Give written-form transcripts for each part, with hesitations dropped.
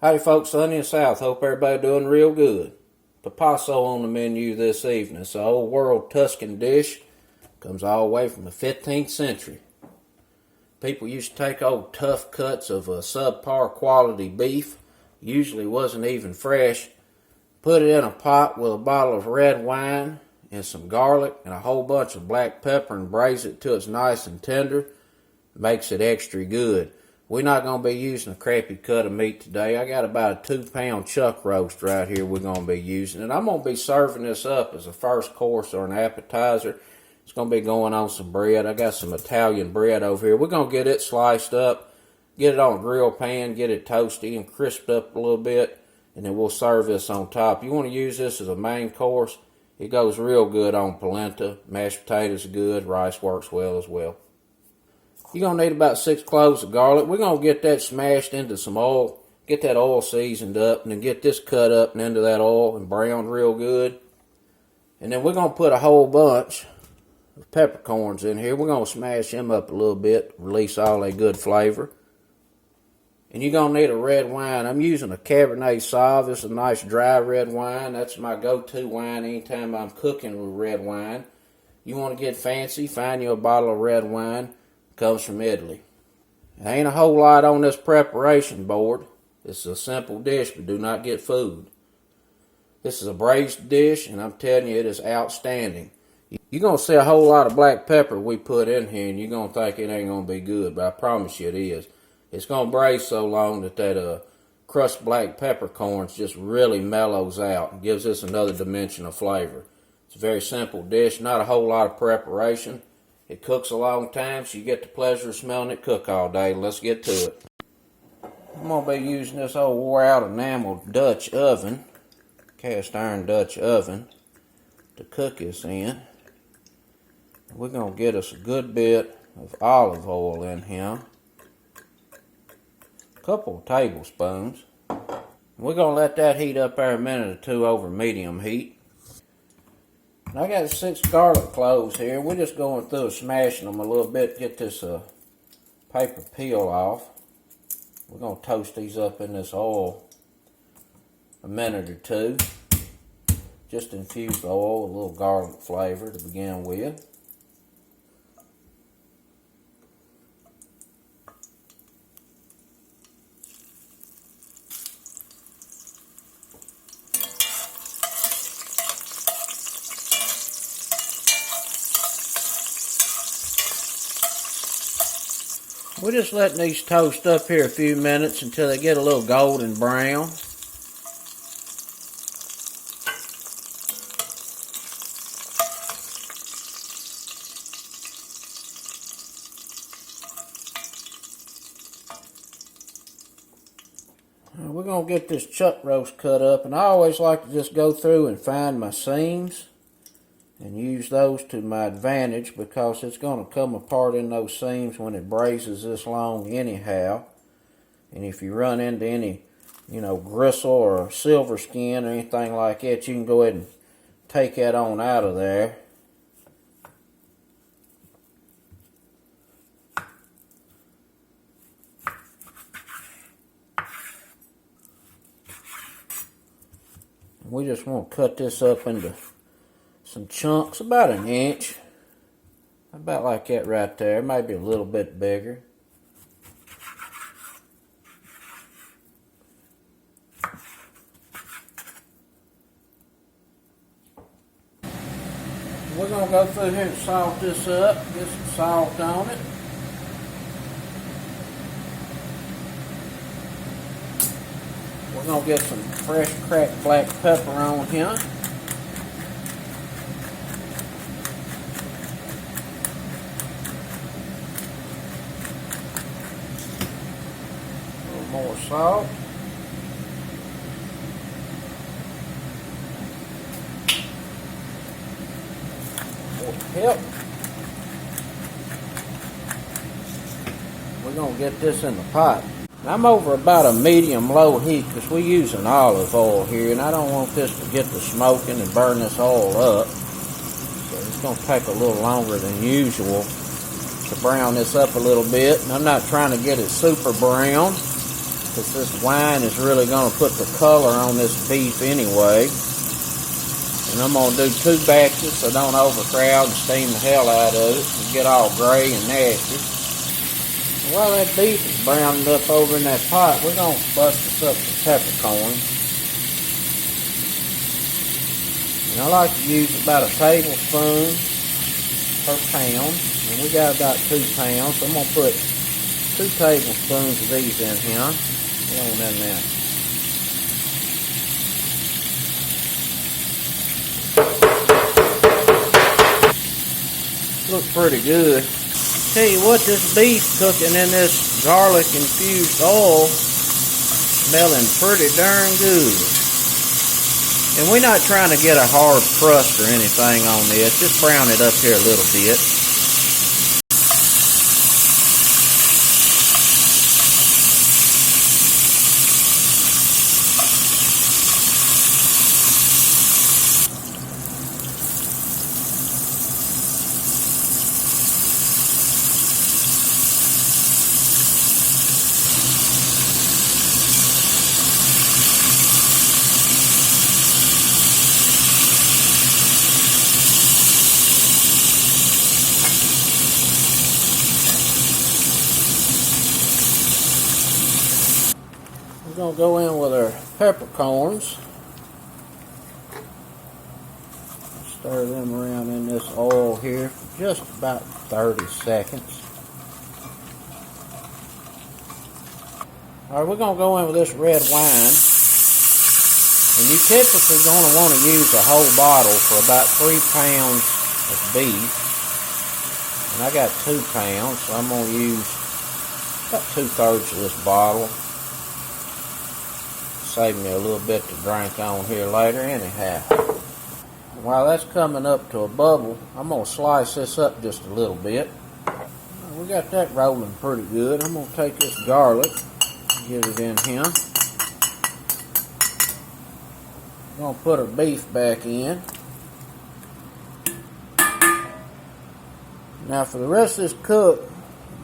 Howdy folks, sunny and south. Hope everybody doing real good. Peposo on the menu this evening. It's an old world Tuscan dish. Comes all the way from the 15th century. People used to take old tough cuts of subpar quality beef. Usually wasn't even fresh. Put it in a pot with a bottle of red wine and some garlic and a whole bunch of black pepper and braise it till it's nice and tender. Makes it extra good. We're not going to be using a crappy cut of meat today. I got about a 2-pound chuck roast right here we're going to be using. And I'm going to be serving this up as a first course or an appetizer. It's going to be going on some bread. I got some Italian bread over here. We're going to get it sliced up, get it on a grill pan, get it toasty and crisped up a little bit, and then we'll serve this on top. You want to use this as a main course. It goes real good on polenta. Mashed potatoes are good. Rice works well as well. You're going to need about 6 cloves of garlic. We're going to get that smashed into some oil, get that oil seasoned up, and then get this cut up and into that oil and browned real good. And then we're going to put a whole bunch of peppercorns in here. We're going to smash them up a little bit, release all that good flavor. And you're going to need a red wine. I'm using a Cabernet Sauv. It's a nice dry red wine. That's my go-to wine anytime I'm cooking with red wine. You want to get fancy, find you a bottle of red wine. Comes from Italy. There ain't a whole lot on this preparation board. This is a simple dish, but do not get food. This is a braised dish, and I'm telling you, it is outstanding. You're going to see a whole lot of black pepper we put in here, and you're going to think it ain't going to be good, but I promise you it is. It's going to braise so long that crushed black peppercorns just really mellows out and gives us another dimension of flavor. It's a very simple dish, not a whole lot of preparation. It cooks a long time, so you get the pleasure of smelling it cook all day. Let's get to it. I'm going to be using this old wore-out enamel Dutch oven, cast iron Dutch oven, to cook this in. We're going to get us a good bit of olive oil in here, a couple of tablespoons. We're going to let that heat up there a minute or two over medium heat. I got 6 garlic cloves here. We're just going through smashing them a little bit, get this paper peel off. We're going to toast these up in this oil a minute or two. Just infuse the oil with a little garlic flavor to begin with. We're just letting these toast up here a few minutes until they get a little golden brown. We're going to get this chuck roast cut up, and I always like to just go through and find my seams and use those to my advantage, because it's going to come apart in those seams when it braises this long anyhow. And if you run into any, gristle or silver skin or anything like that, you can go ahead and take that on out of there. And we just want to cut this up into some chunks, about 1 inch, about like that right there, maybe a little bit bigger. We're going to go through here and salt this up, get some salt on it. We're going to get some fresh cracked black pepper on here. More salt. More pepper. We're going to get this in the pot. I'm over about a medium-low heat because we're using olive oil here, and I don't want this to get to smoking and burn this oil up. So it's going to take a little longer than usual to brown this up a little bit. And I'm not trying to get it super brown. because this wine is really going to put the color on this beef anyway. And I'm going to do 2 batches so don't overcrowd and steam the hell out of it and get all gray and nasty. And while that beef is browning up over in that pot, we're going to bust us up some peppercorns. And I like to use about a tablespoon per pound. And we got about 2 pounds, so I'm going to put 2 tablespoons of these in here. Put on in there. Looks pretty good. Tell you what, this beef cooking in this garlic infused oil smelling pretty darn good. And we're not trying to get a hard crust or anything on this. Just brown it up here a little bit. We're going to go in with our peppercorns. Stir them around in this oil here for just about 30 seconds. Alright, we're going to go in with this red wine. And you're typically going to want to use a whole bottle for about 3 pounds of beef. And I got 2 pounds, so I'm going to use about 2/3 of this bottle. Save me a little bit to drink on here later anyhow. While that's coming up to a bubble, I'm going to slice this up just a little bit. We got that rolling pretty good. I'm going to take this garlic, get it in here. I'm going to put our beef back in. Now for the rest of this cook,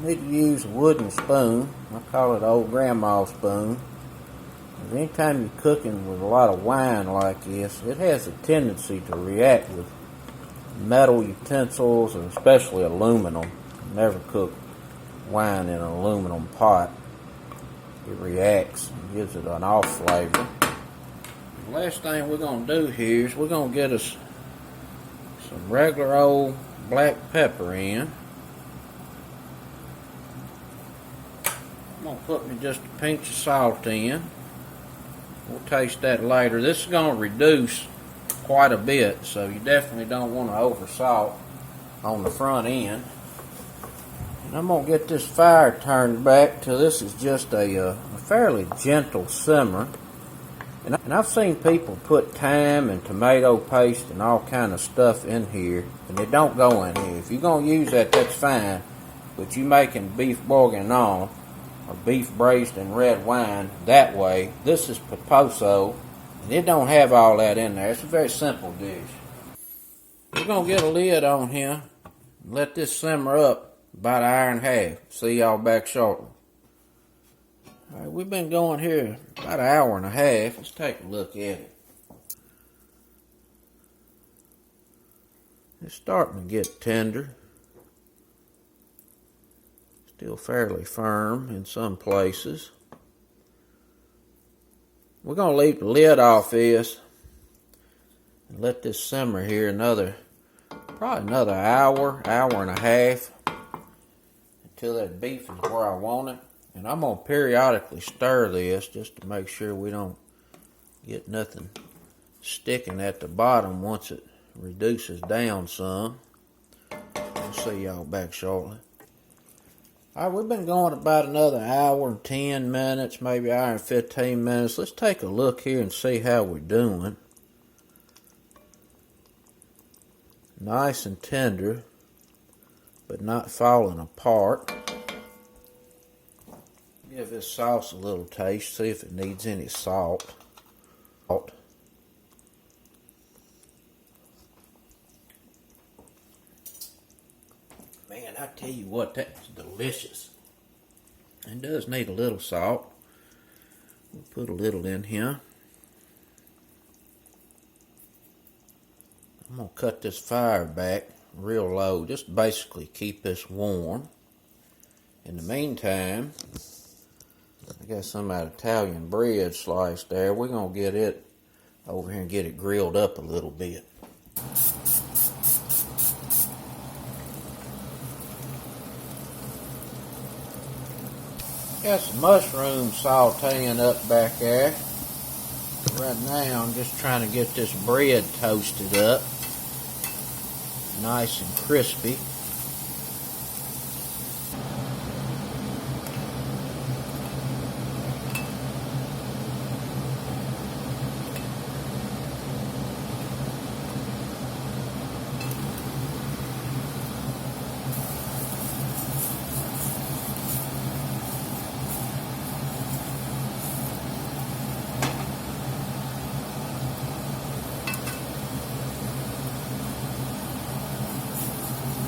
you need to use a wooden spoon. I call it an old grandma's spoon. Anytime you're cooking with a lot of wine like this, it has a tendency to react with metal utensils, and especially aluminum. Never cook wine in an aluminum pot. It reacts and gives it an off flavor. The last thing we're going to do here is we're going to get us some regular old black pepper in. I'm going to put me just a pinch of salt in. We'll taste that later. This is going to reduce quite a bit, so you definitely don't want to over salt on the front end. And I'm going to get this fire turned back till this is just a fairly gentle simmer. And I've seen people put thyme and tomato paste and all kind of stuff in here, and it don't go in here. If you're going to use that, that's fine. But you making beef bourguignon or beef braised in red wine that way, this is Peposo, and it don't have all that in there. It's a very simple dish. We're going to get a lid on here and let this simmer up about an hour and a half. See y'all back shortly. Alright, we've been going here about an hour and a half. Let's take a look at it. It's starting to get tender. Still fairly firm in some places. We're going to leave the lid off this and let this simmer here probably another hour, hour and a half, until that beef is where I want it. And I'm going to periodically stir this just to make sure we don't get nothing sticking at the bottom once it reduces down some. I'll see y'all back shortly. Alright, we've been going about another hour and 10 minutes, maybe hour and 15 minutes. Let's take a look here and see how we're doing. Nice and tender, but not falling apart. Give this sauce a little taste, see if it needs any salt. Man, I tell you what, that's delicious. It does need a little salt. We'll put a little in here. I'm going to cut this fire back real low, just basically keep this warm. In the meantime, I got some of that Italian bread sliced there. We're going to get it over here and get it grilled up a little bit. Got some mushrooms sauteing up back there. Right now I'm just trying to get this bread toasted up. Nice and crispy.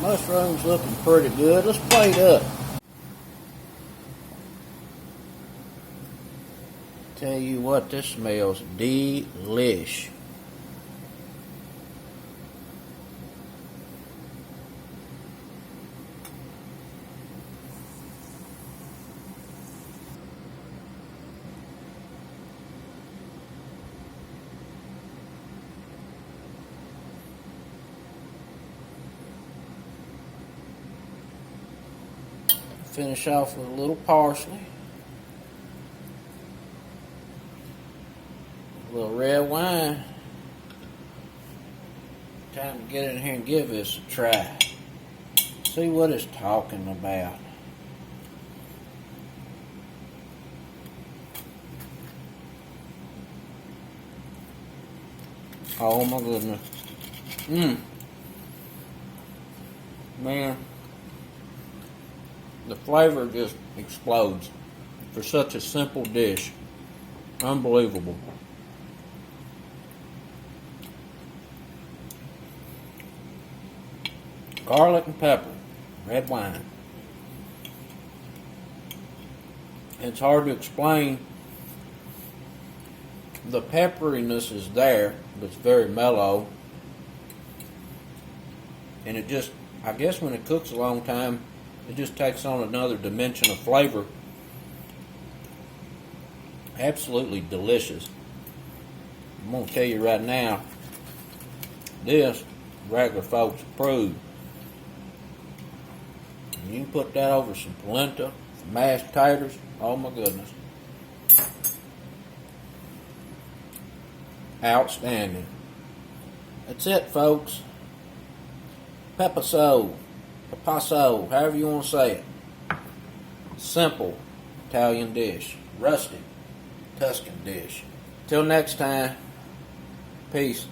Mushrooms looking pretty good. Let's plate up. Tell you what, this smells delish. Finish off with a little parsley, a little red wine. Time to get in here and give this a try. See what it's talking about. Oh my goodness. Man. The flavor just explodes for such a simple dish. Unbelievable. Garlic and pepper, red wine. It's hard to explain. The pepperiness is there, but it's very mellow. And it just, I guess when it cooks a long time, it just takes on another dimension of flavor. Absolutely delicious. I'm going to tell you right now, this regular folks approve. And you can put that over some polenta, some mashed taters. Oh my goodness. Outstanding. That's it, folks. Peposo. Peposo, however you want to say it. Simple Italian dish. Rustic Tuscan dish. Till next time, peace.